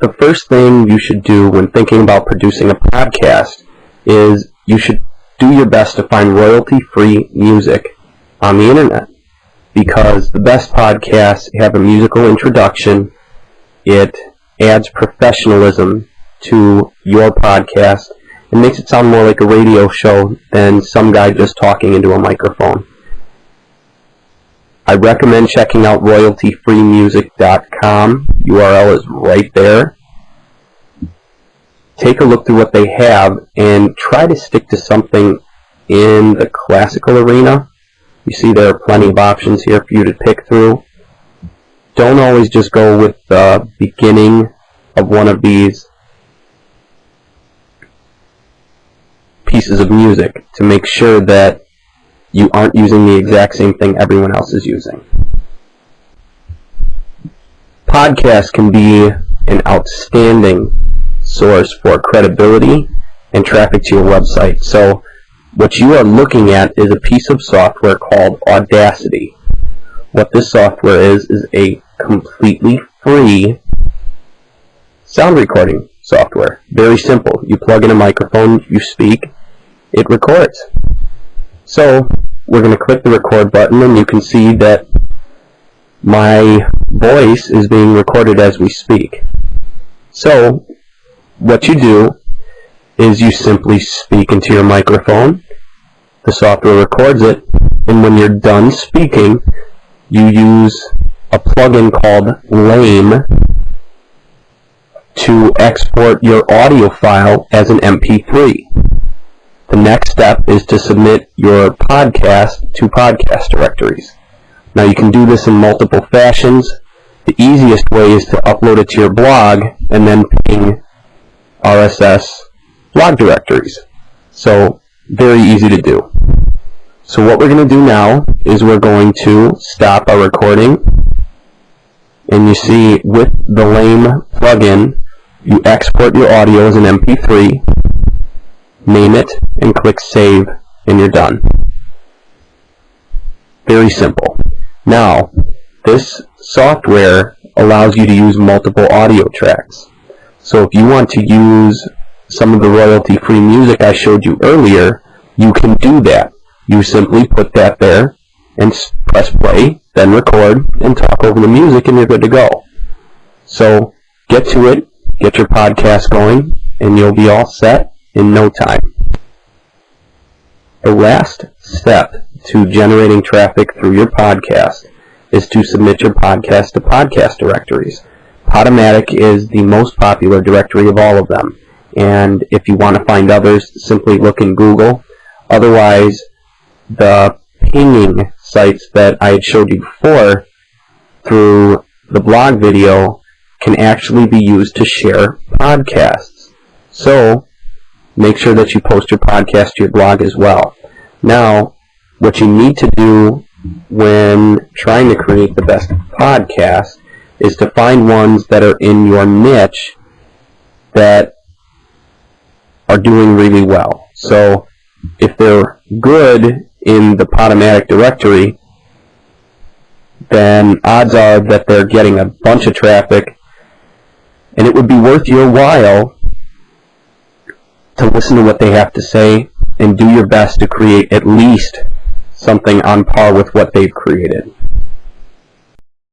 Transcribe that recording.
the first thing you should do when thinking about producing a podcast is you should do your best to find royalty-free music on the internet, because the best podcasts have a musical introduction. It adds professionalism to your podcast and makes it sound more like a radio show than some guy just talking into a microphone. I recommend checking out royaltyfreemusic.com. URL is right there. Take a look through what they have and try to stick to something in the classical arena. You see there are plenty of options here for you to pick through. Don't always just go with the beginning of one of these pieces of music to make sure that you aren't using the exact same thing everyone else is using. Podcasts can be an outstanding source for credibility and traffic to your website. So what you are looking at is a piece of software called Audacity. What this software is a completely free sound recording software. Very simple. You plug in a microphone, you speak, it records. So we're going to click the record button, and you can see that my voice is being recorded as we speak. So what you do is you simply speak into your microphone, the software records it, and when you're done speaking, you use a plugin called Lame to export your audio file as an MP3. The next step is to submit your podcast to podcast directories. Now you can do this in multiple fashions. The easiest way is to upload it to your blog and then ping RSS blog directories. So very easy to do. So what we're going to do now is we're going to stop our recording, and you see with the Lame plugin you export your audio as an MP3, name it, and click save, and you're done. Very simple. Now, this software allows you to use multiple audio tracks. So if you want to use some of the royalty-free music I showed you earlier, you can do that. You simply put that there and press play, then record, and talk over the music, and you're good to go. So get to it, get your podcast going, and you'll be all set in no time. The last step to generating traffic through your podcast is to submit your podcast to podcast directories. Podomatic is the most popular directory of all of them, and if you want to find others, simply look in Google. Otherwise, the pinging sites that I had showed you before through the blog video can actually be used to share podcasts. So make sure that you post your podcast to your blog as well. Now, what you need to do when trying to create the best podcast is to find ones that are in your niche that are doing really well. So if they're good in the Podomatic directory, then odds are that they're getting a bunch of traffic, and it would be worth your while to listen to what they have to say and do your best to create at least something on par with what they've created.